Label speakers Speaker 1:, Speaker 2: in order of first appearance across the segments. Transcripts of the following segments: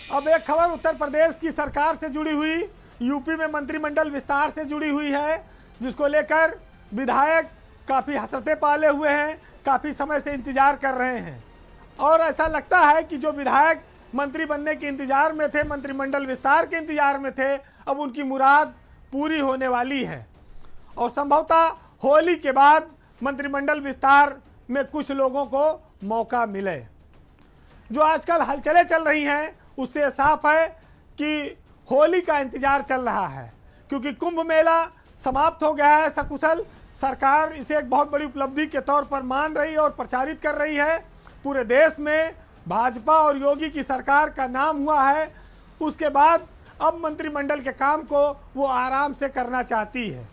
Speaker 1: अब एक खबर उत्तर प्रदेश की सरकार से जुड़ी हुई, यूपी में मंत्रिमंडल विस्तार से जुड़ी हुई है, जिसको लेकर विधायक काफ़ी हसरतें पाले हुए हैं, काफ़ी समय से इंतजार कर रहे हैं। और ऐसा लगता है कि जो विधायक मंत्री बनने के इंतजार में थे, मंत्रिमंडल विस्तार के इंतजार में थे, अब उनकी मुराद पूरी होने वाली है और संभवतः होली के बाद मंत्रिमंडल विस्तार में कुछ लोगों को मौका मिले। जो आजकल हलचलें चल रही हैं उससे साफ है कि होली का इंतजार चल रहा है, क्योंकि कुंभ मेला समाप्त हो गया है सकुशल। सरकार इसे एक बहुत बड़ी उपलब्धि के तौर पर मान रही है और प्रचारित कर रही है। पूरे देश में भाजपा और योगी की सरकार का नाम हुआ है। उसके बाद अब मंत्रिमंडल के काम को वो आराम से करना चाहती है।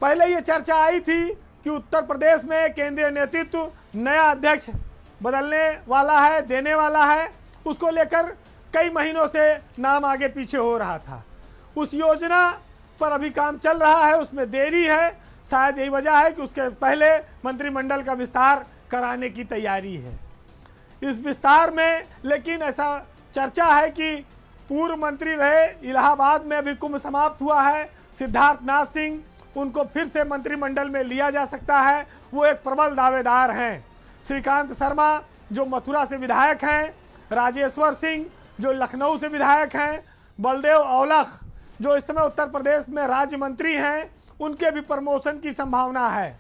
Speaker 1: पहले ये चर्चा आई थी कि उत्तर प्रदेश में केंद्रीय नेतृत्व नया अध्यक्ष बदलने वाला है, देने वाला है। उसको लेकर कई महीनों से नाम आगे पीछे हो रहा था। उस योजना पर अभी काम चल रहा है, उसमें देरी है। शायद यही वजह है कि उसके पहले मंत्रिमंडल का विस्तार कराने की तैयारी है। इस विस्तार में लेकिन ऐसा चर्चा है कि पूर्व मंत्री रहे, इलाहाबाद में अभी कुंभ समाप्त हुआ है, सिद्धार्थ नाथ सिंह, उनको फिर से मंत्रिमंडल में लिया जा सकता है। वो एक प्रबल दावेदार हैं। श्रीकांत शर्मा जो मथुरा से विधायक हैं, राजेश्वर सिंह जो लखनऊ से विधायक हैं, बलदेव औलख जो इस समय उत्तर प्रदेश में राज्य मंत्री हैं, उनके भी प्रमोशन की संभावना है।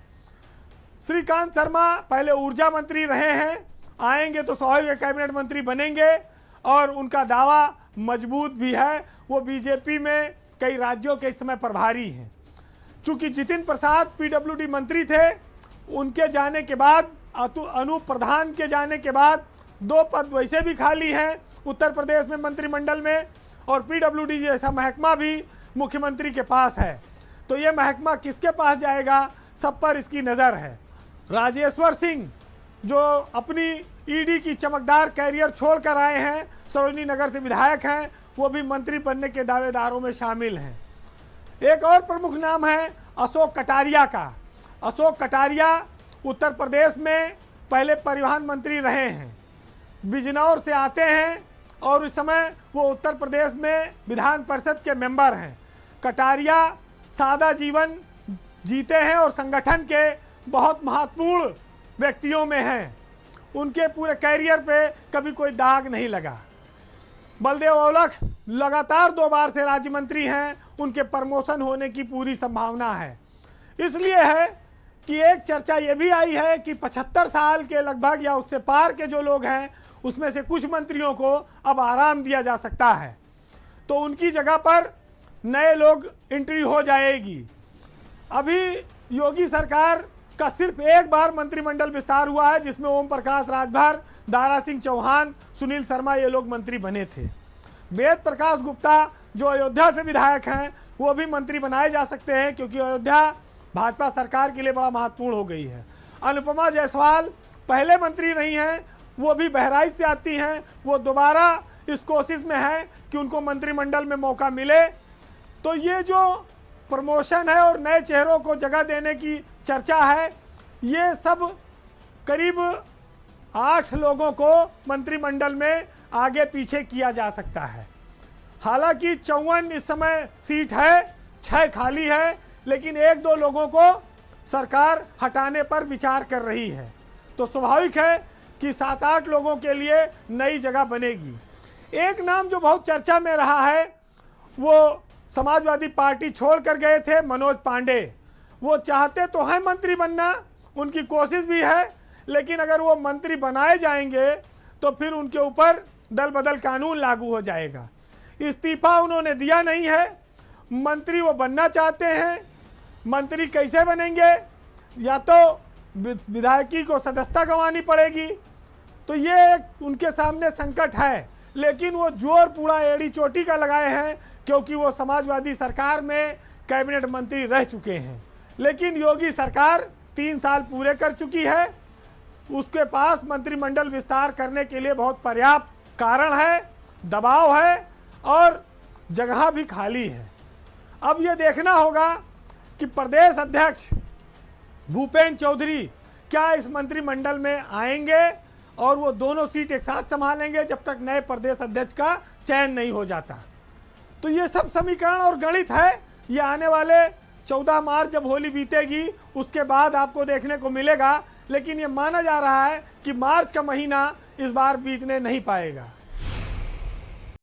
Speaker 1: श्रीकांत शर्मा पहले ऊर्जा मंत्री रहे हैं, आएंगे तो स्वाभाविक कैबिनेट मंत्री बनेंगे और उनका दावा मजबूत भी है। वो बीजेपी में कई राज्यों के इस समय प्रभारी हैं। चूंकि जितिन प्रसाद पीडब्ल्यूडी मंत्री थे, उनके जाने के बाद, अनूप प्रधान के जाने के बाद 2 पद वैसे भी खाली हैं उत्तर प्रदेश में मंत्रिमंडल में, और पीडब्ल्यूडी जैसा महकमा भी मुख्यमंत्री के पास है। तो ये महकमा किसके पास जाएगा, सब पर इसकी नज़र है। राजेश्वर सिंह जो अपनी ईडी की चमकदार कैरियर छोड़कर आए हैं, सरोजनी नगर से विधायक हैं, वो भी मंत्री बनने के दावेदारों में शामिल हैं। एक और प्रमुख नाम है अशोक कटारिया का। अशोक कटारिया उत्तर प्रदेश में पहले परिवहन मंत्री रहे हैं, बिजनौर से आते हैं और इस समय वो उत्तर प्रदेश में विधान परिषद के मेंबर हैं। कटारिया सादा जीवन जीते हैं और संगठन के बहुत महत्वपूर्ण व्यक्तियों में हैं। उनके पूरे कैरियर पे कभी कोई दाग नहीं लगा। बलदेव औलख लगातार 2 बार से राज्य मंत्री हैं, उनके प्रमोशन होने की पूरी संभावना है। इसलिए है कि एक चर्चा ये भी आई है कि 75 साल के लगभग या उससे पार के जो लोग हैं, उसमें से कुछ मंत्रियों को अब आराम दिया जा सकता है, तो उनकी जगह पर नए लोग एंट्री हो जाएगी। अभी योगी सरकार का सिर्फ एक बार मंत्रिमंडल विस्तार हुआ है, जिसमें ओम प्रकाश राजभर, दारा सिंह चौहान, सुनील शर्मा ये लोग मंत्री बने थे। वेद प्रकाश गुप्ता जो अयोध्या से विधायक हैं, वो भी मंत्री बनाए जा सकते हैं, क्योंकि अयोध्या भाजपा सरकार के लिए बड़ा महत्वपूर्ण हो गई है। अनुपमा जायसवाल पहले मंत्री रही हैं, वो भी बहराइच से आती हैं, वो दोबारा इस कोशिश में है कि उनको मंत्रिमंडल में मौका मिले। तो ये जो प्रमोशन है और नए चेहरों को जगह देने की चर्चा है, ये सब करीब 8 लोगों को मंत्रिमंडल में आगे पीछे किया जा सकता है। हालांकि 54 इस समय सीट है, 6 खाली है, लेकिन 1-2 लोगों को सरकार हटाने पर विचार कर रही है। तो स्वाभाविक है कि 7-8 लोगों के लिए नई जगह बनेगी। एक नाम जो बहुत चर्चा में रहा है, वो समाजवादी पार्टी छोड़ कर गए थे, मनोज पांडे। वो चाहते तो हैं मंत्री बनना, उनकी कोशिश भी है, लेकिन अगर वो मंत्री बनाए जाएंगे तो फिर उनके ऊपर दल बदल कानून लागू हो जाएगा। इस्तीफा उन्होंने दिया नहीं है, मंत्री वो बनना चाहते हैं। मंत्री कैसे बनेंगे, या तो विधायकी को सदस्यता गंवानी पड़ेगी, तो ये एक उनके सामने संकट है। लेकिन वो जोर पूरा एड़ी चोटी का लगाए हैं, क्योंकि वो समाजवादी सरकार में कैबिनेट मंत्री रह चुके हैं। लेकिन योगी सरकार 3 साल पूरे कर चुकी है, उसके पास मंत्रिमंडल विस्तार करने के लिए बहुत पर्याप्त कारण है, दबाव है और जगह भी खाली है। अब ये देखना होगा कि प्रदेश अध्यक्ष भूपेंद्र चौधरी क्या इस मंत्रिमंडल में आएंगे और वो दोनों सीट एक साथ संभालेंगे जब तक नए प्रदेश अध्यक्ष का चयन नहीं हो जाता। तो ये सब समीकरण और गणित है, ये आने वाले 14 मार्च जब होली बीतेगी उसके बाद आपको देखने को मिलेगा। लेकिन ये माना जा रहा है कि मार्च का महीना इस बार बीतने नहीं पाएगा।